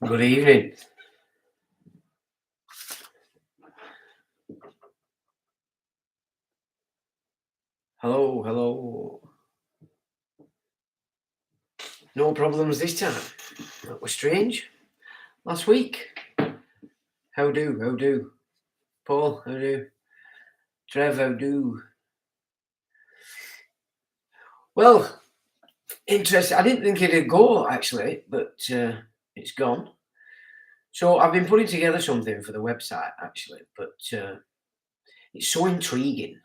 Good evening. Hello, hello. No problems this time. That was strange. Last week. How do? Paul, how do? Trev, how do? Well, interesting. I didn't think it'd go, actually, but it's gone. So I've been putting together something for the website, actually, but it's so intriguing.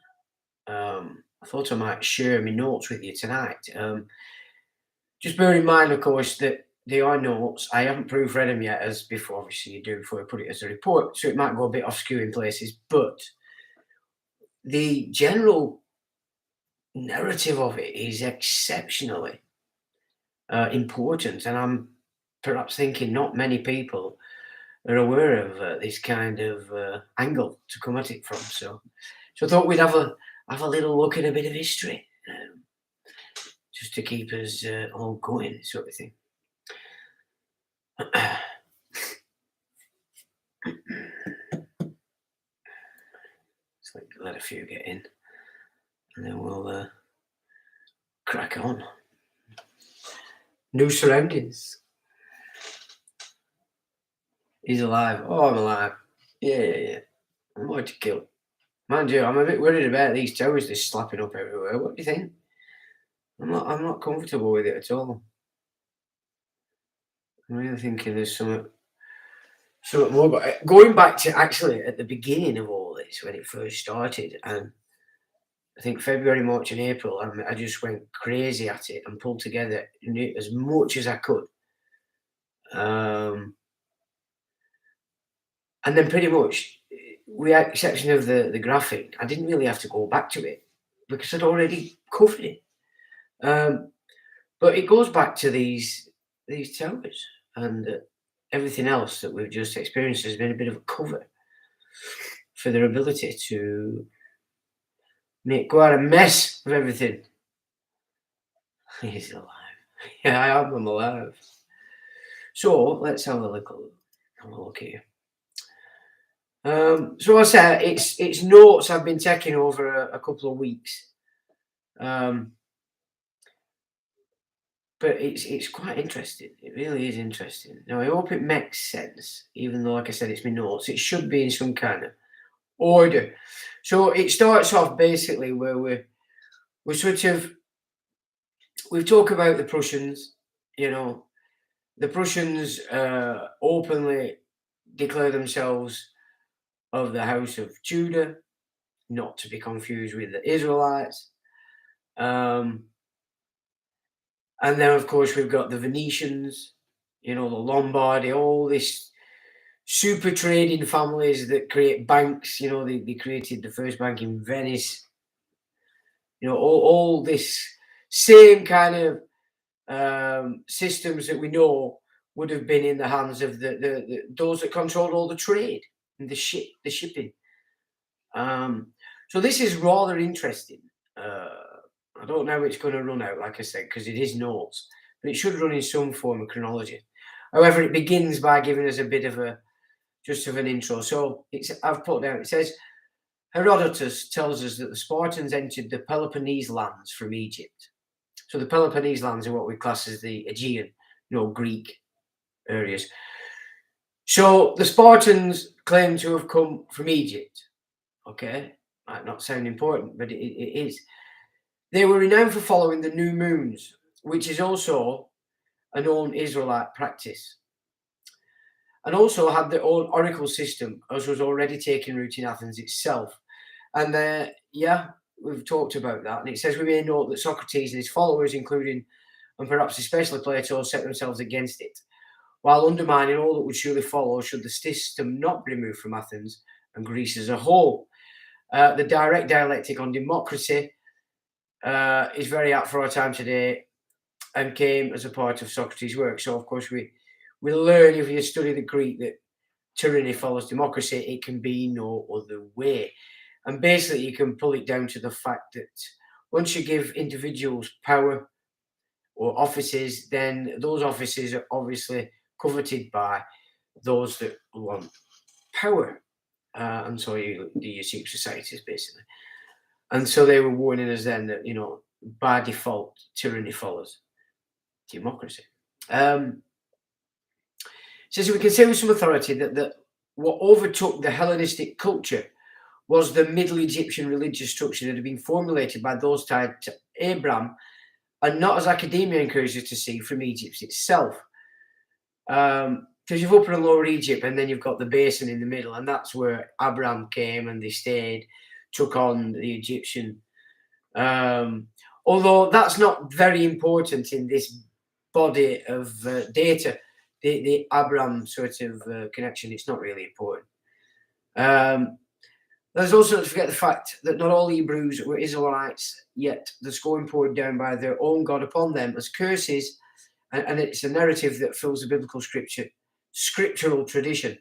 I thought I might share my notes with you tonight. Just bear in mind, of course, that they are notes. I haven't proofread them yet, as before, obviously, you do before you put it as a report, so it might go a bit off-skew in places, but the general narrative of it is exceptionally important, and I'm perhaps thinking not many people are aware of this kind of angle to come at it from. So I thought we'd have a little look at a bit of history, just to keep us all going, sort of thing. Let's let a few get in, and then we'll crack on. New surroundings. He's alive. Oh, I'm alive. Yeah. I'm hard to kill. Mind you, I'm a bit worried about these towers just slapping up everywhere. What do you think? I'm not comfortable with it at all. I'm really thinking there's something more. But going back to actually at the beginning of all this, when it first started, and I think February, March, and April, I just went crazy at it and pulled together as much as I could. And then pretty much, with the exception of the graphic, I didn't really have to go back to it because I'd already covered it. But it goes back to these towers, and everything else that we've just experienced has been a bit of a cover for their ability to make quite a mess of everything. He's alive. Yeah, I am. I'm alive. So let's have a look here. So I said it's notes I've been taking over a couple of weeks. But it's quite interesting. It really is interesting. Now, I hope it makes sense, even though, like I said, it's my notes. It should be in some kind of order. So it starts off basically where we're sort of, we've talked about the Prussians. The Prussians openly declare themselves of the House of Tudor, not to be confused with the Israelites. And then, of course, we've got the Venetians, the Lombardy, all this super trading families that create banks. They created the first bank in Venice. All this same kind of systems that we know would have been in the hands of those that controlled all the trade and the shipping. So this is rather interesting. I don't know how it's going to run out, like I said, because it is notes, but it should run in some form of chronology. However, it begins by giving us a bit of an intro. So I've put down, it says, Herodotus tells us that the Spartans entered the Peloponnese lands from Egypt. So the Peloponnese lands are what we class as the Aegean, Greek areas. So the Spartans claim to have come from Egypt. Okay, might not sound important, but it is. They were renowned for following the new moons, which is also a known Israelite practice, and also had their own oracle system, as was already taking root in Athens itself. And we've talked about that. And it says we may note that Socrates and his followers, including and perhaps especially Plato, set themselves against it, while undermining all that would surely follow should the system not be removed from Athens and Greece as a whole. The direct dialectic on democracy is very apt for our time today and came as a part of Socrates' work. So, of course, we learn, if you study the Greek, that tyranny follows democracy. It can be no other way. And basically, you can pull it down to the fact that once you give individuals power or offices, then those offices obviously coveted by those that want power. And so you do your secret societies, basically. And so they were warning us then that, by default, tyranny follows democracy. So we can say with some authority that what overtook the Hellenistic culture was the Middle Egyptian religious structure that had been formulated by those tied to Abraham, and not, as academia encourages to see, from Egypt itself. Because you've Upper and Lower Egypt, and then you've got the basin in the middle, and that's where Abraham came, and they stayed, took on the Egyptian. Although that's not very important in this body of data, the Abraham sort of connection, it's not really important. There's also not to forget the fact that not all Hebrews were Israelites, yet the scorn poured down by their own God upon them as curses, and it's a narrative that fills the biblical scriptural tradition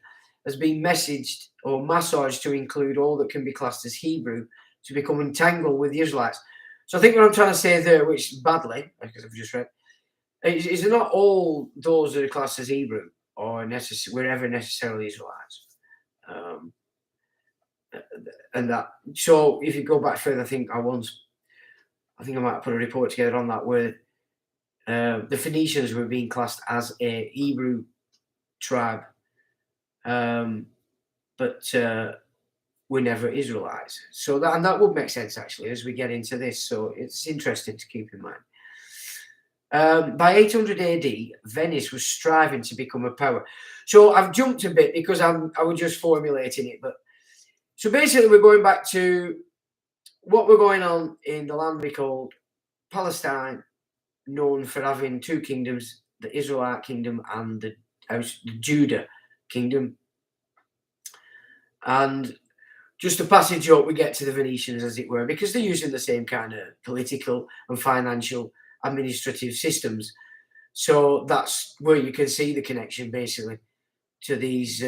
has been messaged or massaged to include all that can be classed as Hebrew to become entangled with the Israelites. So I think what I'm trying to say there, which badly, because I've just read, is not all those that are classed as Hebrew or wherever necessarily Israelites. And that, so if you go back further, I think I might put a report together on that, where the Phoenicians were being classed as a Hebrew tribe, but were never Israelites. So that would make sense actually as we get into this. So it's interesting to keep in mind. By 800 AD, Venice was striving to become a power. So I've jumped a bit because I was just formulating it, but so basically we're going back to what we're going on in the land we called Palestine, known for having two kingdoms, the Israelite kingdom and the Judah kingdom. And just a passage up, we get to the Venetians, as it were, because they're using the same kind of political and financial administrative systems. So that's where you can see the connection, basically, to these,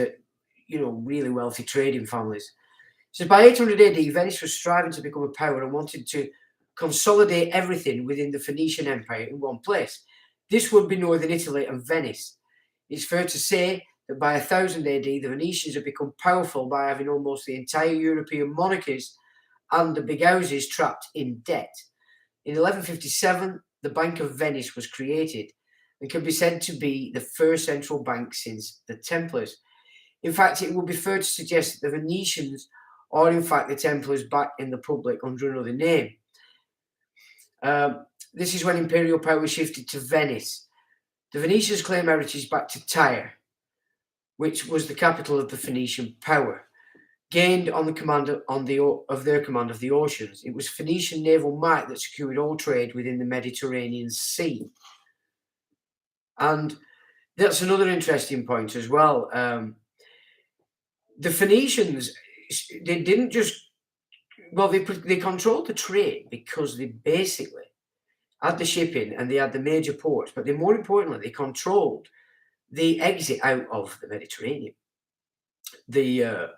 really wealthy trading families. So by 800 AD, Venice was striving to become a power and wanted to consolidate everything within the Phoenician Empire in one place. This would be northern Italy and Venice. It's fair to say that by 1000 AD, the Venetians had become powerful by having almost the entire European monarchies and the big houses trapped in debt. In 1157, the Bank of Venice was created and can be said to be the first central bank since the Templars. In fact, it would be fair to suggest that the Venetians are in fact the Templars back in the public under another name. This is when imperial power shifted to Venice. The Venetians claim heritage back to Tyre, which was the capital of the Phoenician power, gained on the command of their command of the oceans. It was Phoenician naval might that secured all trade within the Mediterranean Sea. And that's another interesting point as well. The Phoenicians, they didn't just, they controlled the trade because they basically had the shipping and they had the major ports, but more importantly, they controlled the exit out of the Mediterranean. The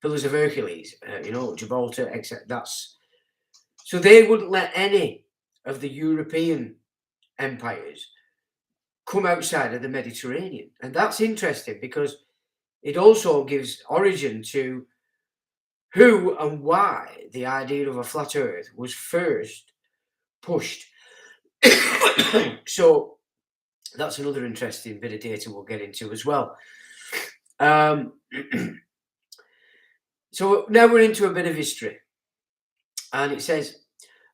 Pillars of Hercules, Gibraltar, etc. So they wouldn't let any of the European empires come outside of the Mediterranean. And that's interesting because it also gives origin to who and why the idea of a flat earth was first pushed. So that's another interesting bit of data we'll get into as well. So now we're into a bit of history. And it says,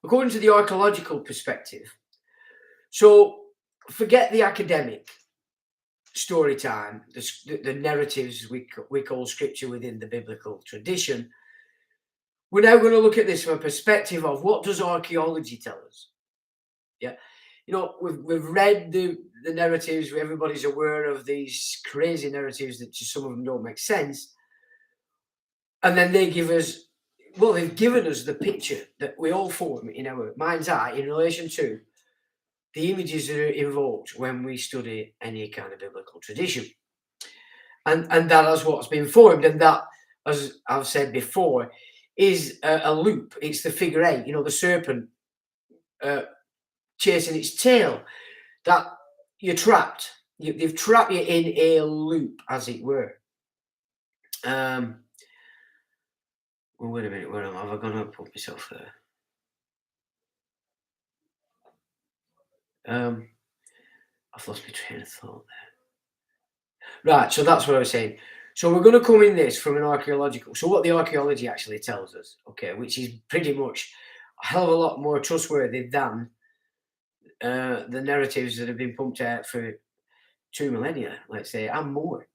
according to the archaeological perspective, so forget the academic story time, the narratives we call scripture within the biblical tradition. We're now going to look at this from a perspective of what does archaeology tell us? Yeah, we've read the narratives. Everybody's aware of these crazy narratives that just some of them don't make sense. And then they've given us the picture that we all form in our mind's eye in relation to the images that are invoked when we study any kind of biblical tradition. And that is what's been formed. And that, as I've said before, is a loop. It's the figure 8, the serpent chasing its tail, that you're trapped. they've trapped you in a loop, as it were. Well, wait a minute. Where am I? Have I gone and put myself there? I've lost my train of thought there. Right, so that's what I was saying. So we're going to come in this from an archaeological. So what the archaeology actually tells us, okay, which is pretty much a hell of a lot more trustworthy than the narratives that have been pumped out for 2 millennia, let's say, and more.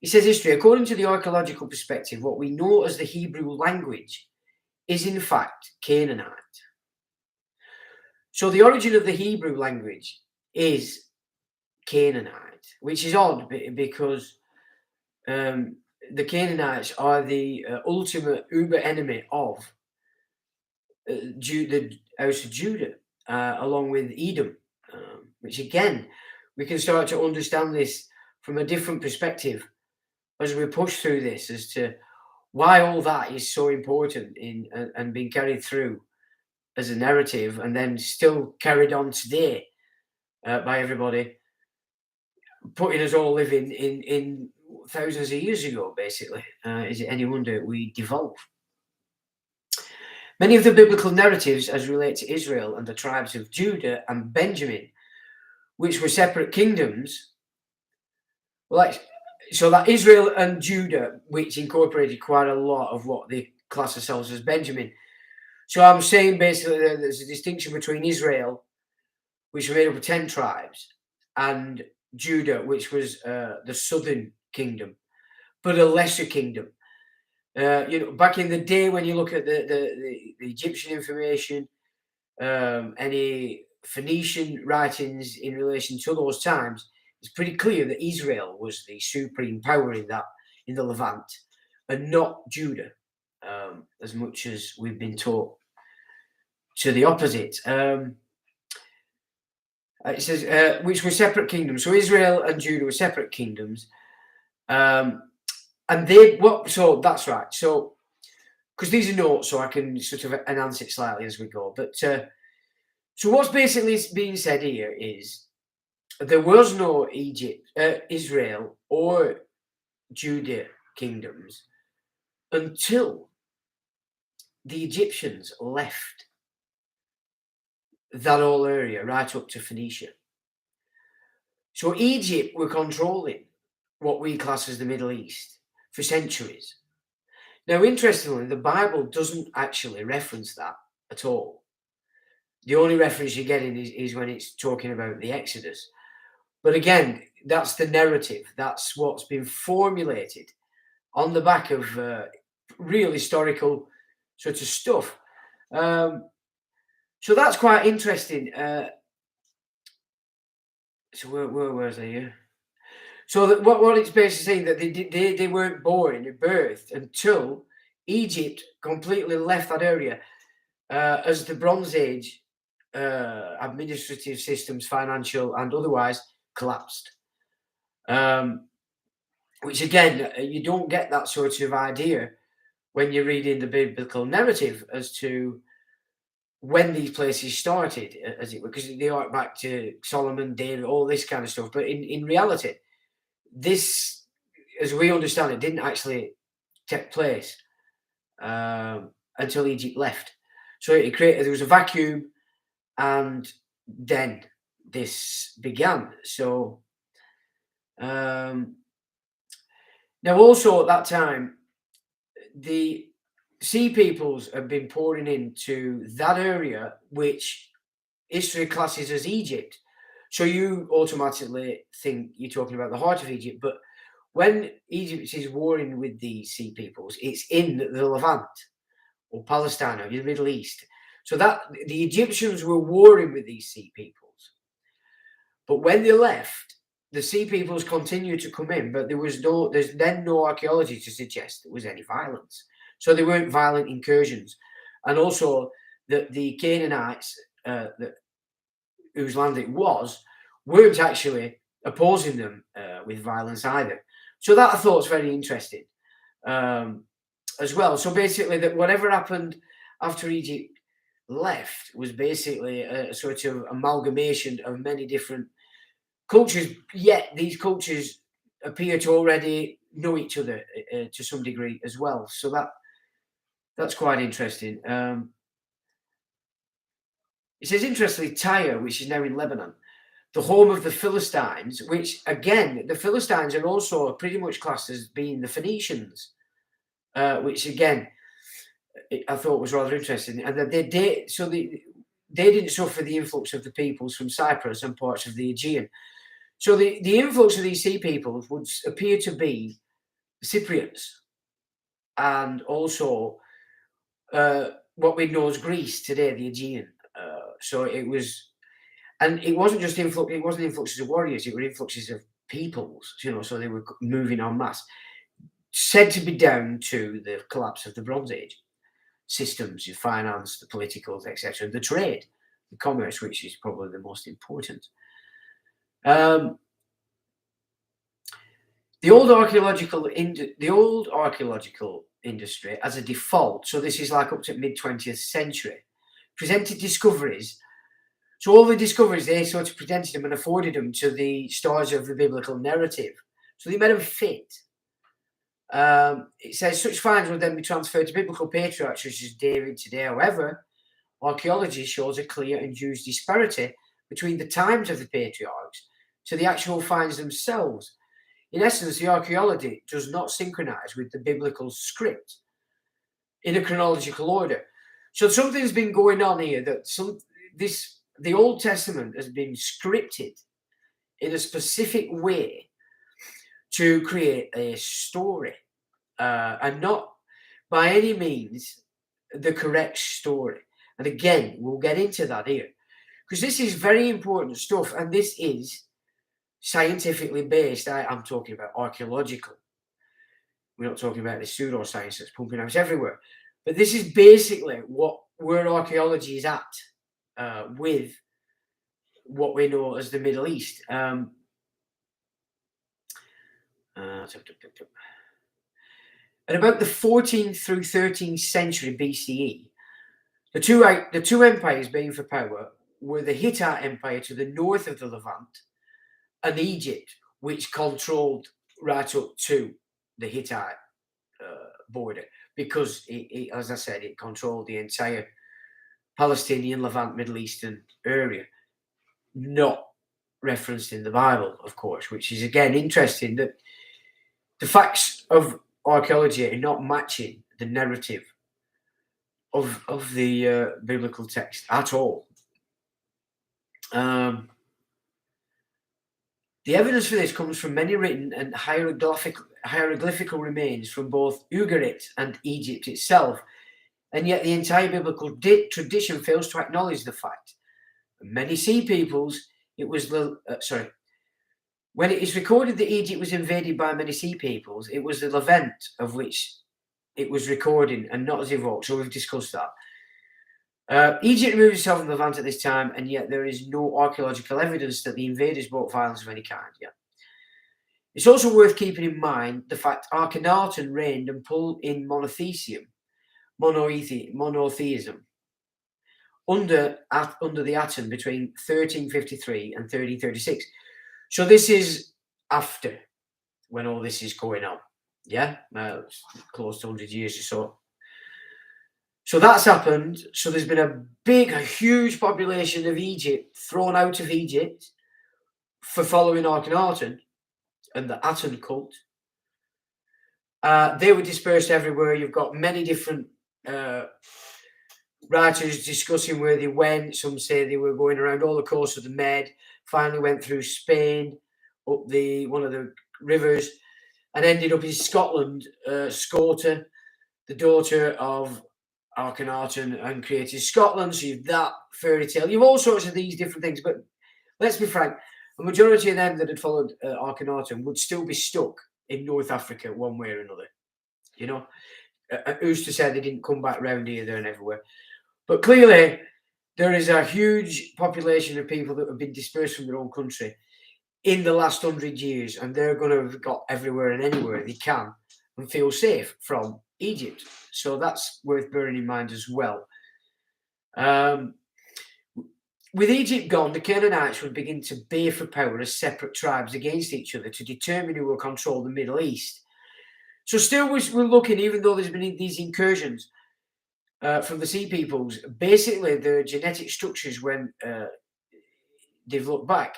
He says history, according to the archaeological perspective, what we know as the Hebrew language is in fact Canaanite. So the origin of the Hebrew language is Canaanite, which is odd because the Canaanites are the ultimate uber enemy of the house of Judah, along with Edom, which again, we can start to understand this from a different perspective as we push through this as to why all that is so important in and being carried through as a narrative and then still carried on today by everybody, putting us all living in thousands of years ago, basically. Is it any wonder we devolve? Many of the biblical narratives as relate to Israel and the tribes of Judah and Benjamin, which were separate kingdoms, so that Israel and Judah, which incorporated quite a lot of what they class themselves as Benjamin. So I'm saying basically that there's a distinction between Israel, which was made up of 10 tribes, and Judah, which was the southern kingdom, but a lesser kingdom. Back in the day, when you look at the Egyptian information, any Phoenician writings in relation to those times, it's pretty clear that Israel was the supreme power in the Levant, and not Judah, as much as we've been taught to the opposite. It says which were separate kingdoms. So Israel and Judah were separate kingdoms, and so that's right. So because these are notes, so I can sort of enhance it slightly as we go. But so what's basically being said here is there was no Israel or Judah kingdoms until the Egyptians left that whole area right up to Phoenicia. So Egypt were controlling what we class as the Middle East for centuries. Now, interestingly, the Bible doesn't actually reference that at all. The only reference you're getting is when it's talking about the Exodus. But again, that's the narrative. That's what's been formulated on the back of real historical sort of stuff. So that's quite interesting. So where was I here? So what it's basically saying that they weren't born or birthed until Egypt completely left that area as the Bronze Age administrative systems, financial and otherwise, collapsed. Which again, you don't get that sort of idea when you're reading the biblical narrative as to when these places started, as it were, because they are back to Solomon, David, all this kind of stuff. But in reality, this, as we understand it, didn't actually take place until Egypt left. So there was a vacuum, and then this began. So now also at that time, the sea peoples have been pouring into that area, which history classes as Egypt. So you automatically think you're talking about the heart of Egypt, but when Egypt is warring with the sea peoples, it's in the Levant or Palestine or the Middle East. So that the Egyptians were warring with these sea peoples. But when they left, the sea peoples continued to come in, but there's then no archaeology to suggest there was any violence. So they weren't violent incursions. And also that the Canaanites, whose land it was, weren't actually opposing them with violence either. So that I thought was very interesting as well. So basically that whatever happened after Egypt left was basically a sort of amalgamation of many different cultures, yet these cultures appear to already know each other to some degree as well. So that's quite interesting. It says, interestingly, Tyre, which is now in Lebanon, the home of the Philistines, which again, the Philistines are also pretty much classed as being the Phoenicians, which again, I thought was rather interesting. And that they didn't suffer the influx of the peoples from Cyprus and parts of the Aegean. So the influx of these sea peoples would appear to be Cypriots and also what we know as Greece today, the Aegean. So it was, and it wasn't just influx. It wasn't influxes of warriors. It were influxes of peoples. So they were moving en masse. Said to be down to the collapse of the Bronze Age systems, your finance, the politicals, etc., the trade, the commerce, which is probably the most important. The old archaeological industry as a default, so this is like up to mid 20th century, presented discoveries. So all the discoveries, they sort of presented them and afforded them to the stars of the biblical narrative. So they made them fit. It says such finds would then be transferred to biblical patriarchs such as David today. However, archaeology shows a clear and huge disparity between the times of the patriarchs to the actual finds themselves. In essence, the archaeology does not synchronize with the biblical script in a chronological order. So something's been going on here that the Old Testament has been scripted in a specific way to create a story, and not by any means the correct story. And again, we'll get into that here, because this is very important stuff, and this is scientifically based. I'm talking about archaeological. We're not talking about the pseudoscience that's pumping out everywhere. But this is basically where archaeology is at with what we know as the Middle East. At about the 14th through 13th century BCE, the two empires vying for power were the Hittite Empire to the north of the Levant and Egypt, which controlled right up to the Hittite border, because it, as I said, it controlled the entire Palestinian, Levant, Middle Eastern area, not referenced in the Bible, of course, which is again interesting that the facts of archaeology are not matching the narrative of the biblical text at all. The evidence for this comes from many written and hieroglyphical remains from both Ugarit and Egypt itself, and yet the entire biblical tradition fails to acknowledge the fact. Many sea peoples, when it is recorded that Egypt was invaded by many sea peoples, it was the Levant of which it was recording and not as evoked. So we've discussed that. Egypt removed itself from the Levant at this time, and yet there is no archaeological evidence that the invaders brought violence of any kind. Yeah. It's also worth keeping in mind the fact Akhenaten reigned and pulled in monotheism, under the Aten between 1353 and 1336. So this is after, when all this is going on. Yeah, close to 100 years or so. So that's happened. So there's been a huge population of Egypt thrown out of Egypt for following Akhenaten and the Aten cult. They were dispersed everywhere. You've got many different writers discussing where they went. Some say they were going around all the coast of the Med, finally went through Spain, up one of the rivers, and ended up in Scotland. Scota, the daughter of Akhenaten, and created Scotland. So you've that fairy tale. You've all sorts of these different things. But let's be frank, a majority of them that had followed Akhenaten would still be stuck in North Africa one way or another. Who's to say they didn't come back round here, there, and everywhere? But clearly, there is a huge population of people that have been dispersed from their own country in the last 100 years, and they're going to have got everywhere and anywhere they can and feel safe from Egypt. So that's worth bearing in mind as well. With Egypt gone, the Canaanites would begin to bay for power as separate tribes against each other to determine who will control the Middle East. So still we're looking, even though there's been these incursions from the Sea Peoples, basically the genetic structures when they've looked back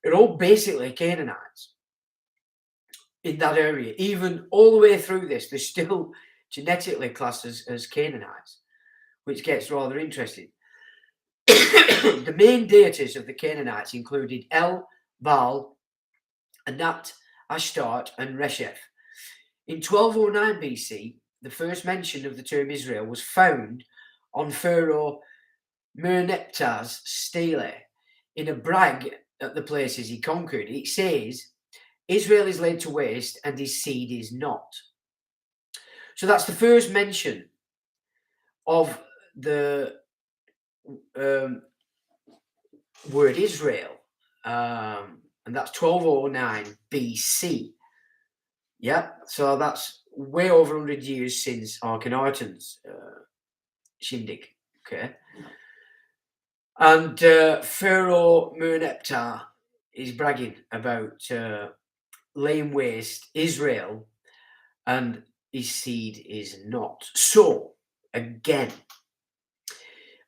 are all basically Canaanites in that area. Even all the way through this, they're still genetically classed as Canaanites, which gets rather interesting. The main deities of the Canaanites included El, Baal, Anat, Ashtart, and Resheph. In 1209 BC, the first mention of the term Israel was found on Pharaoh Merneptah's stele in a brag at the places he conquered. It says, Israel is laid to waste and his seed is not. So that's the first mention of the word Israel, and that's 1209 BC. Yeah, so that's way over 100 years since Akhenaten's shindig. Okay, and Pharaoh Merneptah is bragging about laying waste Israel, and his seed is not. So again,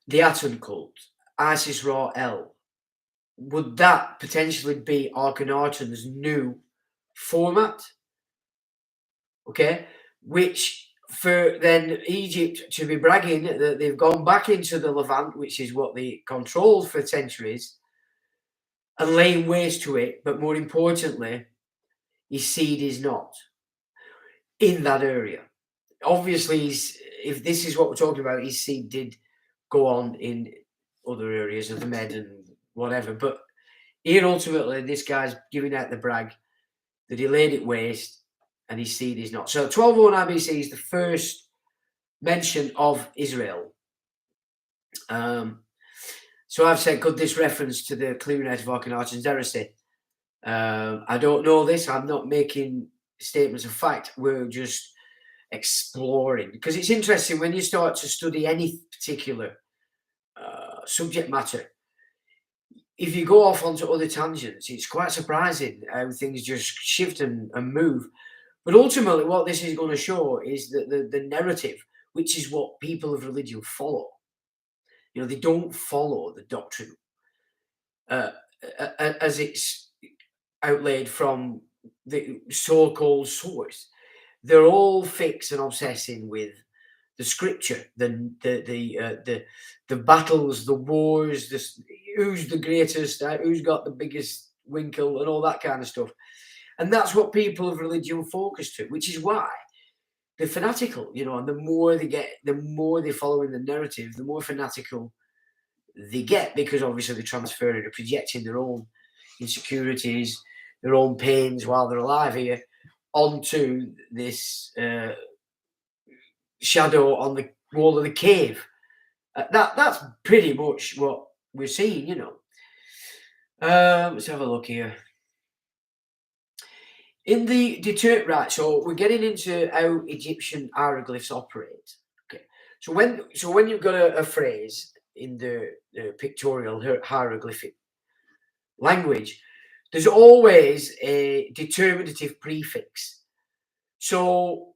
the Aten cult, Isis Ra El, would that potentially be Akhenaten's new format? Okay, which for then Egypt to be bragging that they've gone back into the Levant, which is what they controlled for centuries, and laying waste to it, but more importantly, his seed is not in that area. Obviously, if this is what we're talking about, his seed did go on in other areas of the Med and whatever, but here ultimately this guy's giving out the brag that he laid it waste and his seed is not. So 1209 BC is the first mention of Israel. So I've said, could this reference to the clearing out of Akhenaten's heresy? I don't know this. I'm not making statements of fact. We're just exploring, because it's interesting when you start to study any particular subject matter. If you go off onto other tangents, it's quite surprising how things just shift and move. But ultimately, what this is going to show is that the narrative, which is what people of religion follow, they don't follow the doctrine as it's outlaid from the so-called source. They're all fixed and obsessing with the scripture, the battles, the wars, who's the greatest, who's got the biggest winkle, and all that kind of stuff. And that's what people of religion focus to, which is why they're fanatical, and the more they're following the narrative, the more fanatical they get, because obviously they're transferring or projecting their own insecurities, their own pains while they're alive here onto this shadow on the wall of the cave. That's pretty much what we're seeing, Let's have a look here. In the right, so we're getting into how Egyptian hieroglyphs operate. Okay, so when you've got a phrase in the pictorial hieroglyphic language, there's always a determinative prefix. So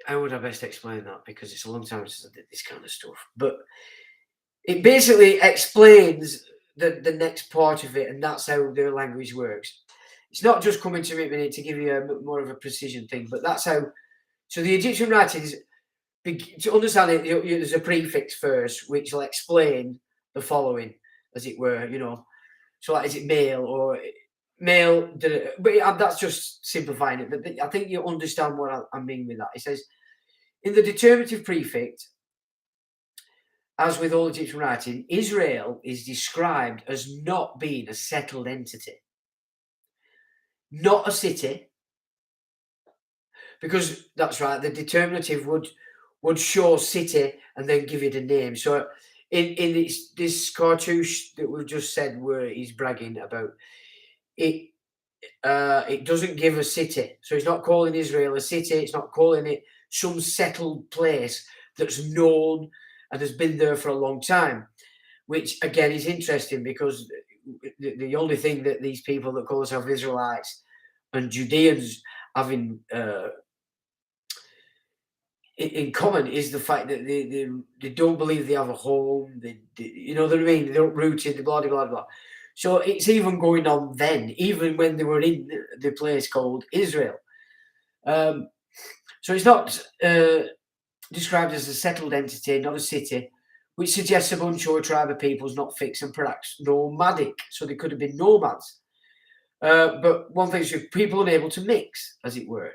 how would I best explain that? Because it's a long time since I did this kind of stuff. But it basically explains the next part of it, and that's how their language works. It's not just coming to me to give you a more of a precision thing, but that's how. So the Egyptian writings, to understand it, there's a prefix first, which will explain the following, as it were. So like, is it male or male? But that's just simplifying it. But I think you understand what I mean with that. It says in the determinative prefix, as with all Egyptian writing, Israel is described as not being a settled entity. Not a city, because that's right. The determinative would show city and then give it a name. So in this cartouche that we've just said, where he's bragging about it, it doesn't give a city. So it's not calling Israel a city. It's not calling it some settled place that's known and has been there for a long time. which again is interesting because the only thing that these people that call themselves Israelites and Judeans have in common is the fact that they don't believe they have a home. You know what I mean? They're uprooted. Blah blah blah. So it's even going on then, even when they were in the place called Israel. So it's not described as a settled entity, not a city, which suggests a bunch or a tribe of peoples not fixed and perhaps nomadic. So they could have been nomads. But one thing is people unable to mix, as it were.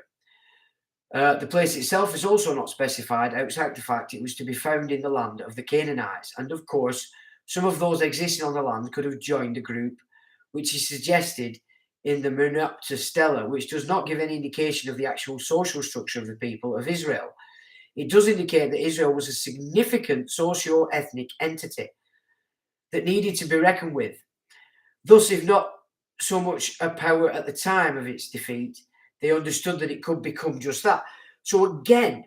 The place itself is also not specified outside the fact it was to be found in the land of the Canaanites. And of course, some of those existing on the land could have joined a group, which is suggested in the Merneptah Stela, which does not give any indication of the actual social structure of the people of Israel. It does indicate that Israel was a significant socio-ethnic entity that needed to be reckoned with. Thus, if not so much a power at the time of its defeat, they understood that it could become just that. So again,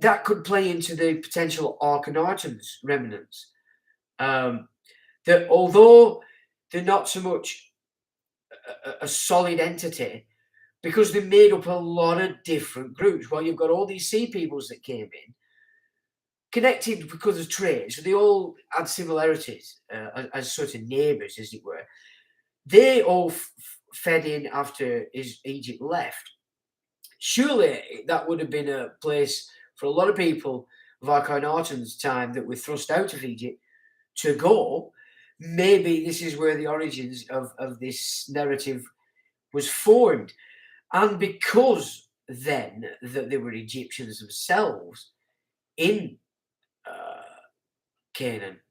that could play into the potential Akhenaten's remnants. That although they're not so much a solid entity, because they made up a lot of different groups. Well, you've got all these sea peoples that came in, connected because of trade, so they all had similarities as sort of neighbours, as it were. They all fed in after Egypt left. Surely that would have been a place for a lot of people of Akhenaten's time that were thrust out of Egypt to go. Maybe this is where the origins of this narrative was formed. And because then that they were Egyptians themselves in Canaan,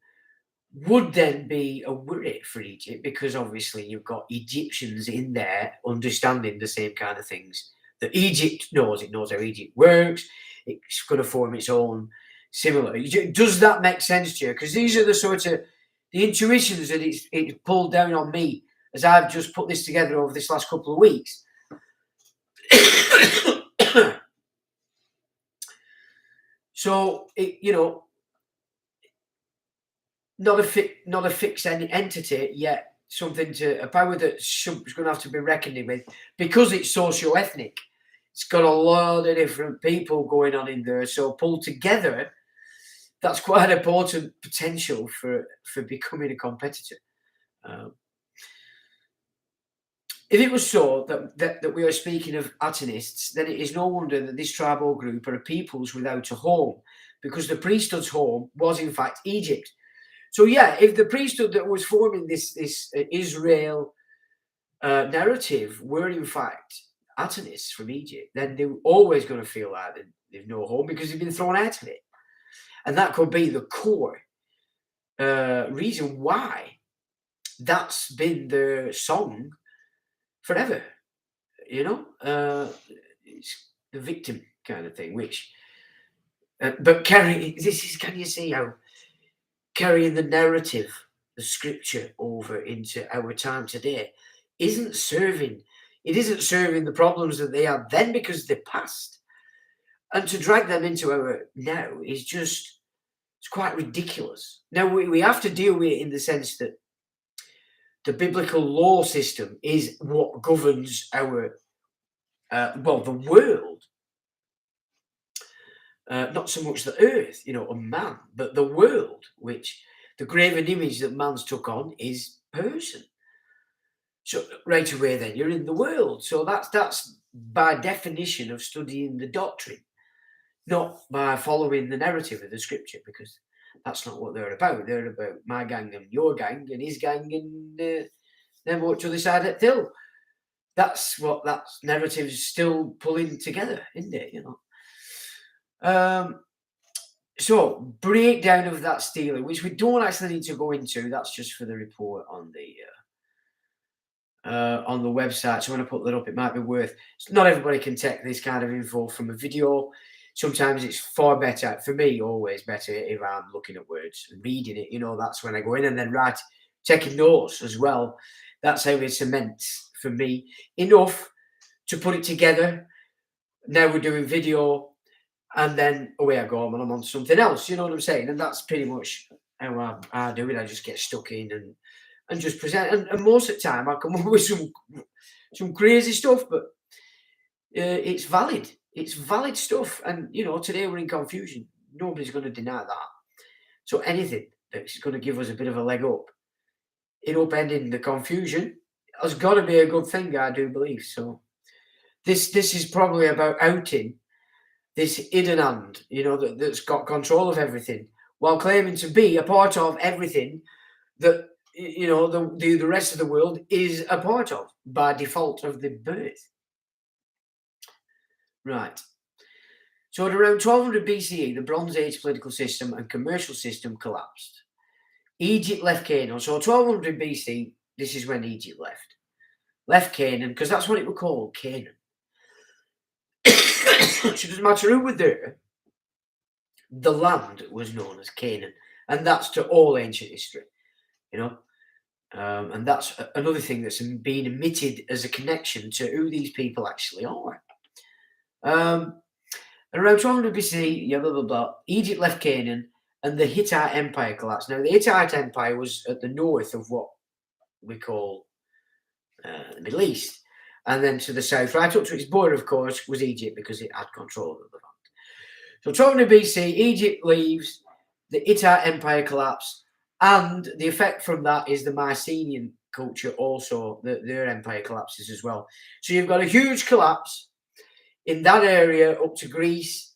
would then be a worry for Egypt, because obviously you've got Egyptians in there understanding the same kind of things that Egypt knows. It knows how Egypt works. It's going to form its own similar. Does that make sense to you? Because these are the sort of the intuitions that it's pulled down on me as I've just put this together over this last couple of weeks. So not a fixed entity, yet a power that's going to have to be reckoned with, because it's socio-ethnic. It's got a lot of different people going on in there, so pulled together, that's quite an important potential for becoming a competitor. If it was so that we are speaking of Atenists, then it is no wonder that this tribal group are a peoples without a home, because the priesthood's home was in fact Egypt. So yeah, if the priesthood that was forming this Israel narrative were in fact Atenists from Egypt, then they're always going to feel like they've no home because they've been thrown out of it. And that could be the core reason why that's been the song forever. It's the victim kind of thing, which but can you see how carrying the narrative, the scripture, over into our time today isn't serving the problems that they had then, because they're past, and to drag them into our now is just, it's quite ridiculous. Now we have to deal with it in the sense that the biblical law system is what governs our the world. Not so much the earth, a man, but the world, which the graven image that man's took on is person. So right away then you're in the world. So that's by definition of studying the doctrine, not by following the narrative of the scripture, because that's not what they're about. They're about my gang and your gang and his gang and then what to the side of the hill. That's what that narrative is still pulling together, isn't it? So breakdown of that stealing, which we don't actually need to go into. That's just for the report on the website. So when I put that up, it might be worth. Not everybody can take this kind of info from a video. Sometimes it's far better, for me, always better if I'm looking at words and reading it. That's when I go in and then taking notes as well. That's how it cements for me enough to put it together. Now we're doing video, and then away I go and I'm on something else. You know what I'm saying? And that's pretty much how I do it. I just get stuck in and just present. And most of the time, I come up with some crazy stuff, but it's valid. It's valid stuff. And today we're in confusion. Nobody's going to deny that. So anything that's going to give us a bit of a leg up in upending the confusion has got to be a good thing, I do believe. So this is probably about outing this hidden hand, that's got control of everything, while claiming to be a part of everything that the rest of the world is a part of by default of the birth. Right. So at around 1200 BCE, the Bronze Age political system and commercial system collapsed. Egypt left Canaan. So 1200 BC, this is when Egypt left Canaan, because that's what it was called, Canaan. So it doesn't matter who were there, the land was known as Canaan, and that's to all ancient history, and that's another thing that's being omitted as a connection to who these people actually are. Around 1200 BC, blah, blah, blah, Egypt left Canaan and the Hittite Empire collapsed. Now, the Hittite Empire was at the north of what we call the Middle East. And then to the south, right up to its border, of course, was Egypt, because it had control of the land. So 1200 BC, Egypt leaves, the Hittite Empire collapsed, and the effect from that is the Mycenaean culture also, their empire collapses as well. So you've got a huge collapse in that area up to Greece,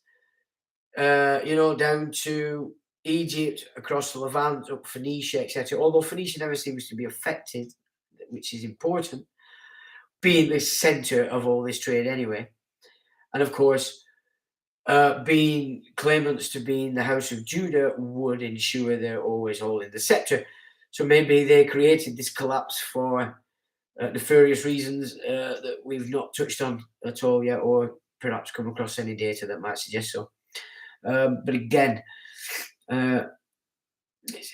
down to Egypt, across the Levant, up Phoenicia, etc. Although Phoenicia never seems to be affected, which is important, being the centre of all this trade anyway. And of course, being claimants to be in the house of Judah would ensure they're always holding the sceptre. So maybe they created this collapse for nefarious reasons that we've not touched on at all yet, or perhaps come across any data that might suggest so. But again,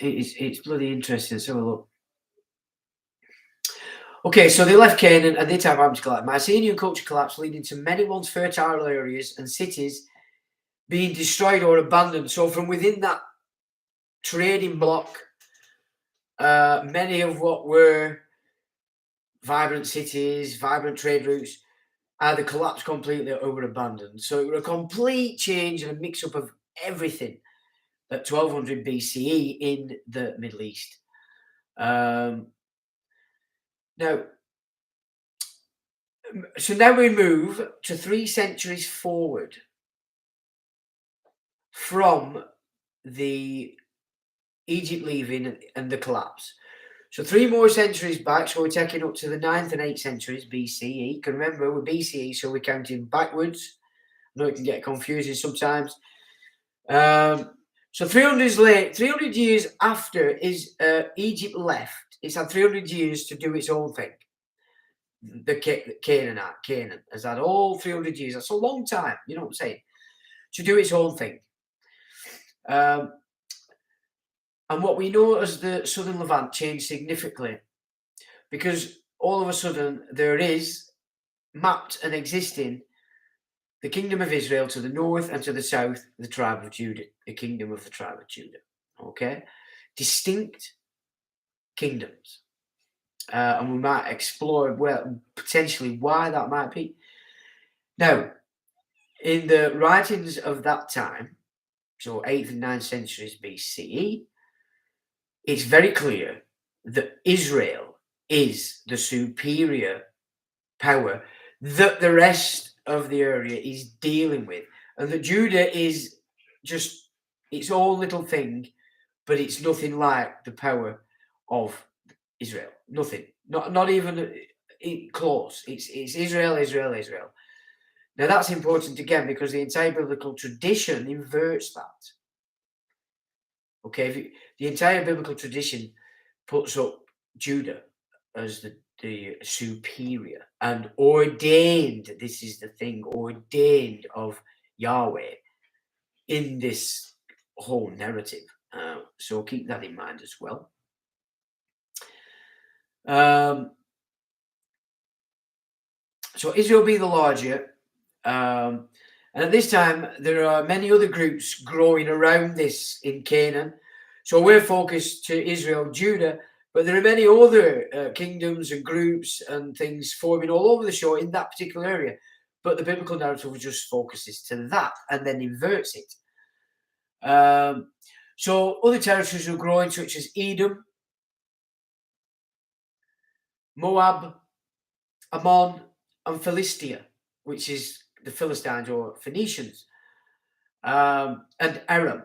it's bloody interesting. Let's have a look. Okay, so they left Canaan and they have arms collapse. Mycenaean culture collapsed, leading to many once fertile areas and cities being destroyed or abandoned. So from within that trading block, many of what were vibrant cities, vibrant trade routes, either collapsed completely or were abandoned. So it was a complete change and a mix-up of everything at 1200 BCE in the Middle East. Now we move to 3 centuries forward from the Egypt leaving and the collapse. So 3 more centuries back, so we're taking up to the 9th and 8th centuries BCE. You can remember we're BCE, so we're counting backwards. I know it can get confusing sometimes. So 300 years after Egypt left, it's had 300 years to do its own thing. The Canaan has had all 300 years. That's a long time, you know what I'm saying? To do its own thing. And what we know as the Southern Levant changed significantly, because all of a sudden there is mapped and existing the kingdom of Israel to the north, and to the south, the tribe of Judah, the kingdom of the tribe of Judah. Okay? Distinct kingdoms. And we might explore, potentially why that might be. Now, in the writings of that time, so 8th and 9th centuries BCE, it's very clear that Israel is the superior power that the rest of the area is dealing with, and that Judah is just its own little thing, but it's nothing like the power of Israel. Nothing. Not even close. It's Israel. Now that's important again, because the entire biblical tradition inverts that. Okay, the entire biblical tradition puts up Judah as the superior and ordained. This is the thing, ordained of Yahweh in this whole narrative. So keep that in mind as well. So Israel being the larger, and at this time there are many other groups growing around this in Canaan. So we're focused to Israel, Judah, but there are many other kingdoms and groups and things forming all over the show in that particular area. But the biblical narrative just focuses to that and then inverts it. So other territories are growing, such as Edom, Moab, Ammon, and Philistia, which is the Philistines or Phoenicians, and Aram.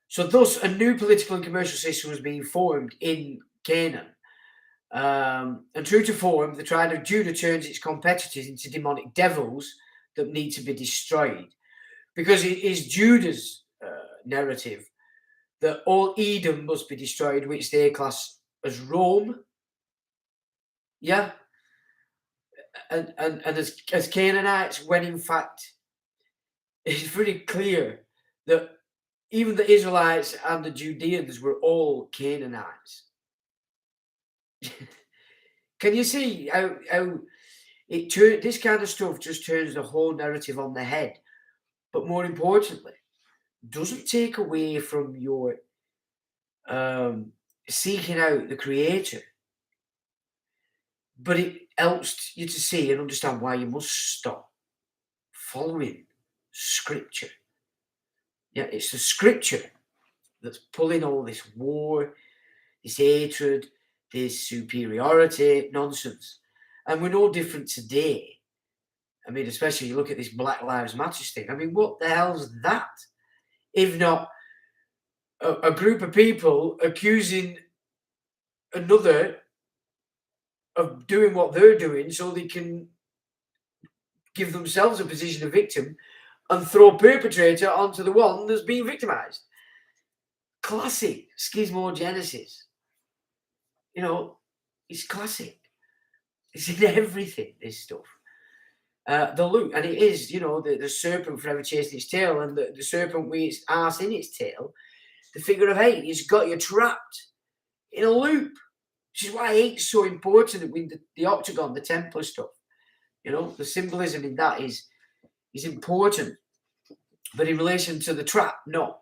So thus a new political and commercial system was being formed in Canaan. And true to form, the tribe of Judah turns its competitors into demonic devils that need to be destroyed. Because it is Judah's narrative that all Edom must be destroyed, which they class as Rome. Yeah. And as Canaanites, when in fact it's very clear that even the Israelites and the Judeans were all Canaanites. Can you see how this kind of stuff just turns the whole narrative on the head? But more importantly, doesn't take away from your seeking out the Creator, but it helps you to see and understand why you must stop following Scripture. Yeah, it's the Scripture that's pulling all this war, this hatred, this superiority nonsense. And we're no different today. I mean, especially you look at this Black Lives Matter thing. I mean, what the hell's that? If not a group of people accusing another of doing what they're doing so they can give themselves a position of victim and throw perpetrator onto the one that's being victimized. Classic schismogenesis. You know, it's classic. It's in everything, this stuff. The look, and it is, you know, the serpent forever chasing its tail, and the serpent with its arse in its tail, the figure of 8, it's got you trapped in a loop, which is why 8's so important with the octagon, the Templar stuff. You know, the symbolism in that is important, but in relation to the trap, not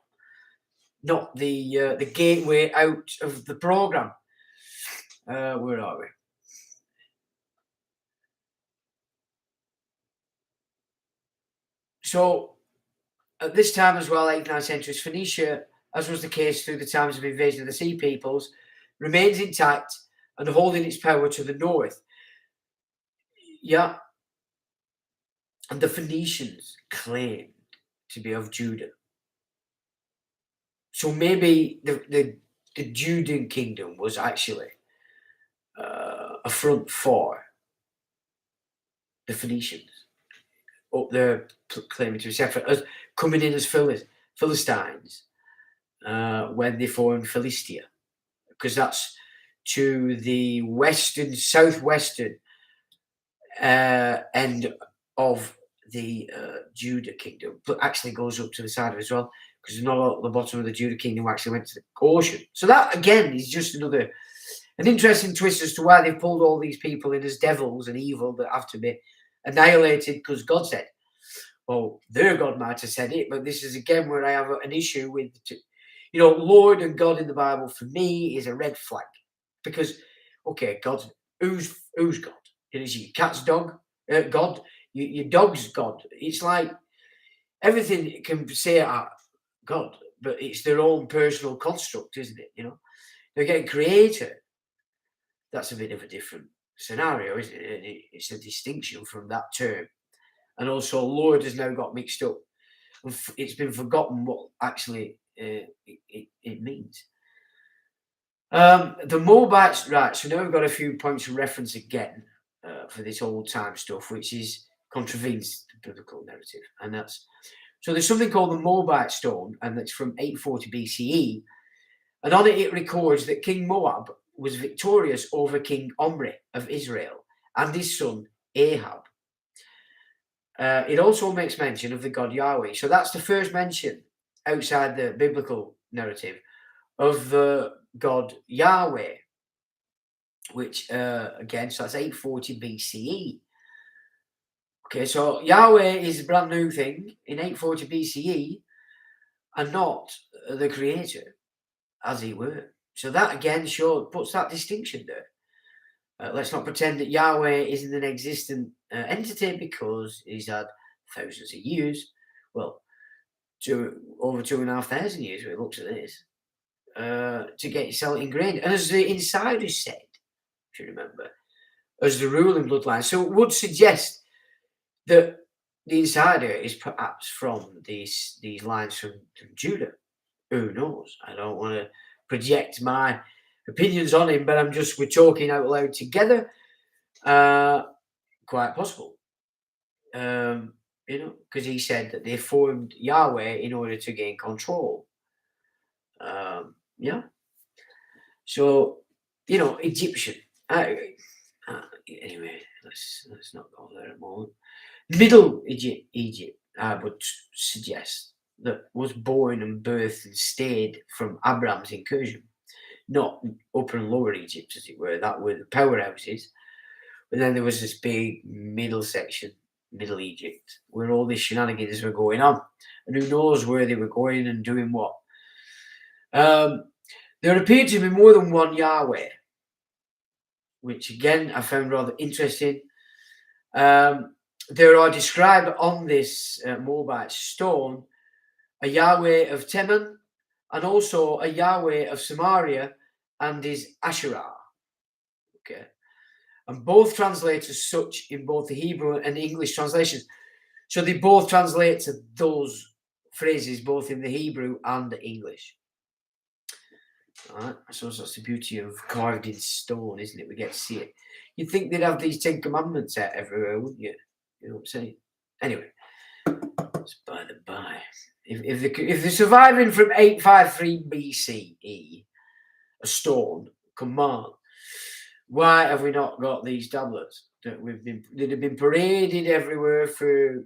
the gateway out of the program. Where are we? So at this time as well, 8th, 9th centuries, Phoenicia, as was the case through the times of invasion of the Sea Peoples, remains intact and holding its power to the north. Yeah. And the Phoenicians claimed to be of Judah. So maybe the Judean kingdom was actually a front for the Phoenicians up there claiming to be separate, as coming in as Philistines when they formed Philistia, because that's to the southwestern end of the Judah kingdom, but actually goes up to the side of it as well, because not at the bottom of the Judah kingdom actually went to the ocean. So that again is just an interesting twist as to why they've pulled all these people in as devils and evil that have to be annihilated because God said. Well, their God might have said it, but this is again where I have an issue with, you know, Lord and God in the Bible for me is a red flag, because okay, God, who's God? It is your cat's dog, God, your dog's God. It's like everything can say God, but it's their own personal construct, isn't it? You know, they're getting creator. That's a bit of a different scenario, isn't it? It's a distinction from that term. And also, Lord has now got mixed up. It's been forgotten what actually it means. The Moabites, right, so now we've got a few points of reference again for this old time stuff, which is contravenes the biblical narrative. And that's, so there's something called the Moabite stone, and that's from 840 BCE. And on it records that King Moab was victorious over King Omri of Israel and his son Ahab. It also makes mention of the god Yahweh. So that's the first mention outside the biblical narrative of the god Yahweh, which again, so that's 840 BCE. Okay, so Yahweh is a brand new thing in 840 BCE and not the creator. as he were. So that again puts that distinction there. Let's not pretend that Yahweh isn't an existent entity because he's had thousands of years. Well, over 2,500 years when it looks at this, to get itself ingrained. And as the insiders said, if you remember, as the ruling bloodline. So it would suggest that the insider is perhaps from these lines from Judah. Who knows? I don't want to project my opinions on him, but we're talking out loud together. Quite possible. Because he said that they formed Yahweh in order to gain control. Yeah. So, Egyptian. Anyway, let's not go there at the moment. Middle Egypt, I would suggest, that was born and birthed and stayed from Abraham's incursion. Not Upper and Lower Egypt, as it were. That were the powerhouses. But then there was this big middle section, Middle Egypt, where all these shenanigans were going on. And who knows where they were going and doing what. There appeared to be more than one Yahweh, which again I found rather interesting. There are described on this Moabite stone a Yahweh of Teman and also a Yahweh of Samaria and his Asherah. Okay. And both translate as such in both the Hebrew and English translations. So they both translate to those phrases both in the Hebrew and the English. All right. I suppose that's the beauty of carved in stone, isn't it? We get to see it. You'd think they'd have these 10 Commandments out everywhere, wouldn't you? You know what I'm saying? Anyway, it's by the by. If they're surviving from 853 BCE, a stone, come on. Why have we not got these tablets that have been paraded everywhere for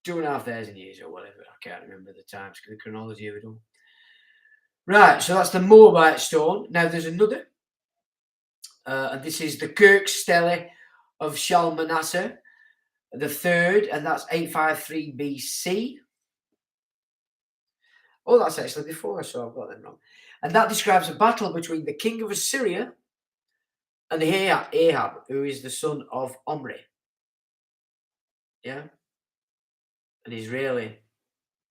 2,500 years or whatever? I can't remember the times, the chronology of it all. Right, so that's the Moabite stone. Now there's another, and this is the Kirk Stele of Shalmaneser the third, and that's 853 BC. Oh, that's actually before, so I've got them wrong. And that describes a battle between the king of Assyria and Ahab, who is the son of Omri. Yeah, an Israeli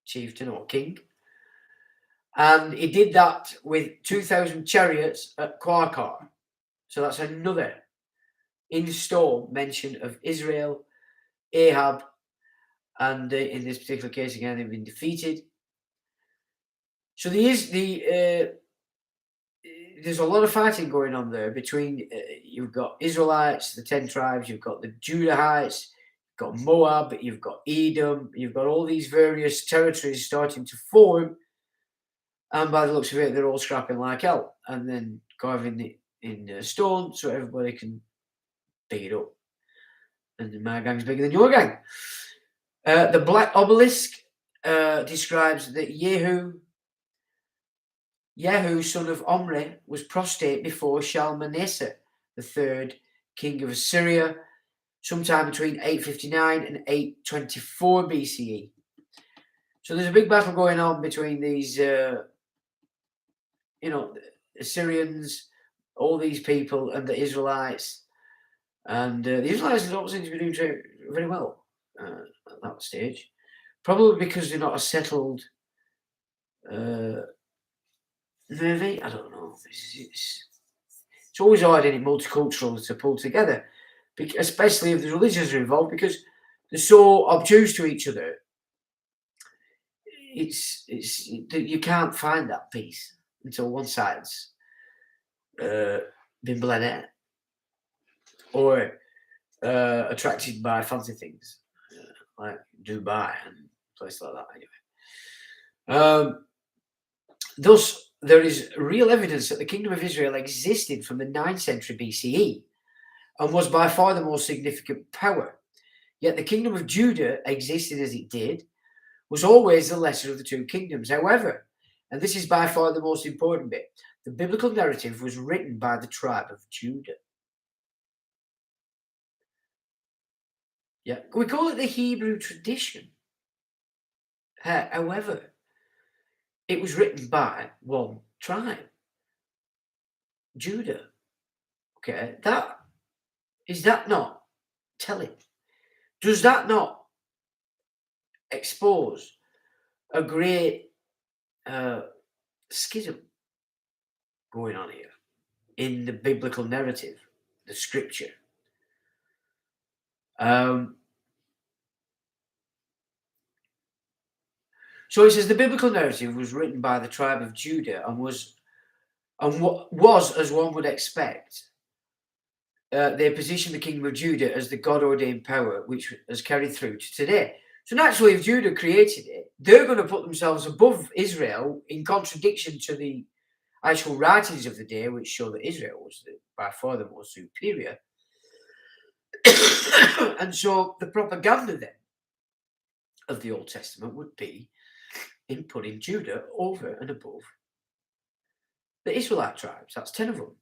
chieftain or king. And he did that with 2,000 chariots at Qarqar. So that's another in stone mention of Israel, Ahab, and in this particular case, again, they've been defeated. So there's a lot of fighting going on there between, you've got Israelites, the 10 tribes, you've got the Judahites, you've got Moab, you've got Edom, you've got all these various territories starting to form. And by the looks of it, they're all scrapping like hell and then carving it in stone so everybody can pick it up. And my gang's bigger than your gang. The Black Obelisk describes that Yehu, son of Omri, was prostrate before Shalmaneser, the third king of Assyria, sometime between 859 and 824 BCE. So there's a big battle going on between these, Assyrians, all these people, and the Israelites. And the Israelites don't seem to be doing very well at that stage. Probably because they're not a settled movie. I don't know. It's always hard in it, multicultural, to pull together, especially if the religions are involved, because they're so obtuse to each other. You can't find that peace until one side's been bled out or attracted by fancy things like Dubai and places like that. Anyway, thus there is real evidence that the Kingdom of Israel existed from the 9th century BCE and was by far the most significant power. Yet the Kingdom of Judah, existed as it did, was always the lesser of the two kingdoms. However, and this is by far the most important bit, the biblical narrative was written by the tribe of Judah. Yeah, we call it the Hebrew tradition. However, it was written by one tribe, Judah. Okay, is that not telling? Does that not expose a great schism going on here in the biblical narrative, the scripture? So it says the biblical narrative was written by the tribe of Judah and was, as one would expect, they positioned the kingdom of Judah as the God-ordained power, which has carried through to today. So naturally, if Judah created it, they're going to put themselves above Israel in contradiction to the actual writings of the day, which show that Israel was by far the most superior. And so the propaganda then of the Old Testament would be in putting Judah over and above the Israelite tribes. That's 10 of them.